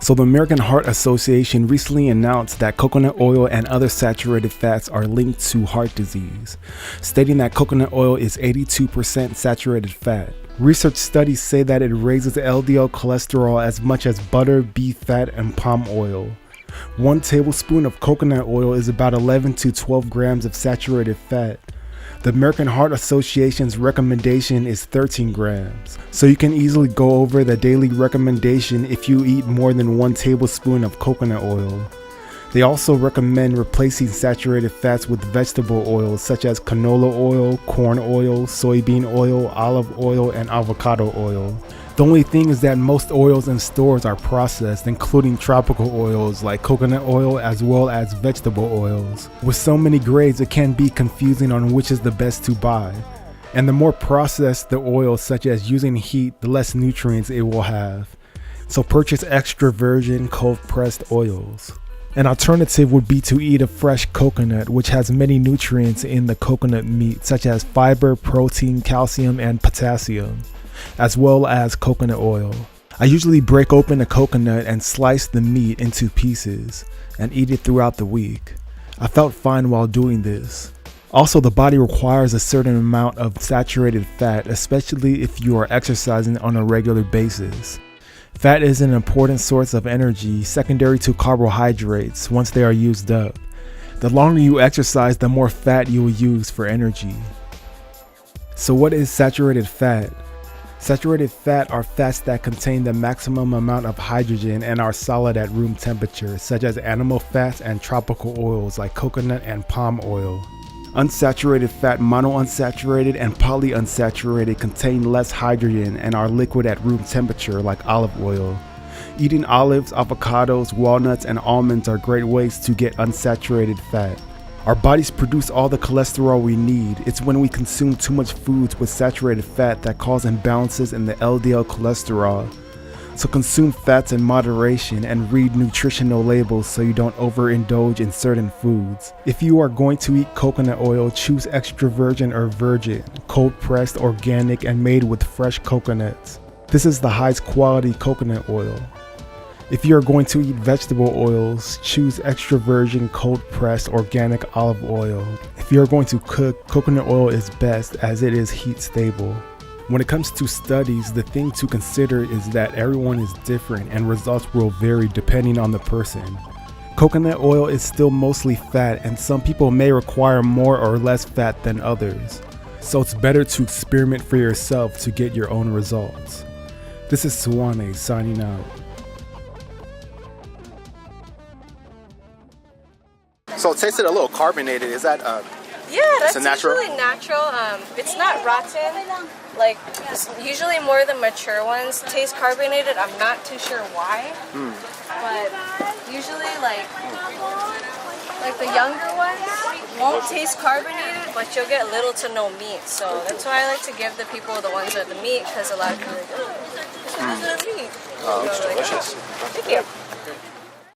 So the American Heart Association recently announced that coconut oil and other saturated fats are linked to heart disease, stating that coconut oil is 82% saturated fat. Research studies say that it raises LDL cholesterol as much as butter, beef fat, and palm oil. 1 tablespoon of coconut oil is about 11 to 12 grams of saturated fat. The American Heart Association's recommendation is 13 grams, so you can easily go over the daily recommendation if you eat more than 1 tablespoon of coconut oil. They also recommend replacing saturated fats with vegetable oils such as canola oil, corn oil, soybean oil, olive oil, and avocado oil. The only thing is that most oils in stores are processed, including tropical oils like coconut oil as well as vegetable oils. With so many grades, it can be confusing on which is the best to buy. And the more processed the oil, such as using heat, the less nutrients it will have. So purchase extra virgin cold pressed oils. An alternative would be to eat a fresh coconut, which has many nutrients in the coconut meat, such as fiber, protein, calcium, and potassium, as well as coconut oil. I usually break open a coconut and slice the meat into pieces and eat it throughout the week. I felt fine while doing this. Also, the body requires a certain amount of saturated fat, especially if you are exercising on a regular basis. Fat is an important source of energy, secondary to carbohydrates once they are used up. The longer you exercise, the more fat you will use for energy. So what is saturated fat? Saturated fat are fats that contain the maximum amount of hydrogen and are solid at room temperature, such as animal fats and tropical oils like coconut and palm oil. Unsaturated fat, monounsaturated, and polyunsaturated contain less hydrogen and are liquid at room temperature like olive oil. Eating olives, avocados, walnuts, and almonds are great ways to get unsaturated fat. Our bodies produce all the cholesterol we need. It's when we consume too much foods with saturated fat that cause imbalances in the LDL cholesterol. So consume fats in moderation and read nutritional labels so you don't overindulge in certain foods. If you are going to eat coconut oil, choose extra virgin or virgin, cold pressed, organic, and made with fresh coconuts. This is the highest quality coconut oil. If you are going to eat vegetable oils, choose extra virgin, cold pressed, organic olive oil. If you are going to cook, coconut oil is best as it is heat stable. When it comes to studies, the thing to consider is that everyone is different and results will vary depending on the person. Coconut oil is still mostly fat, and some people may require more or less fat than others. So it's better to experiment for yourself to get your own results. This is Suwane signing out. So it tasted a little carbonated. Is that yeah, that's natural? usually natural. It's not rotten. Like usually more of the mature ones taste carbonated. I'm not too sure why, but usually like the younger ones won't taste carbonated, but you'll get little to no meat. So that's why I like to give the people the ones with the meat, because a lot of people are like, oh, this is meat. Oh, it's delicious. Thank you.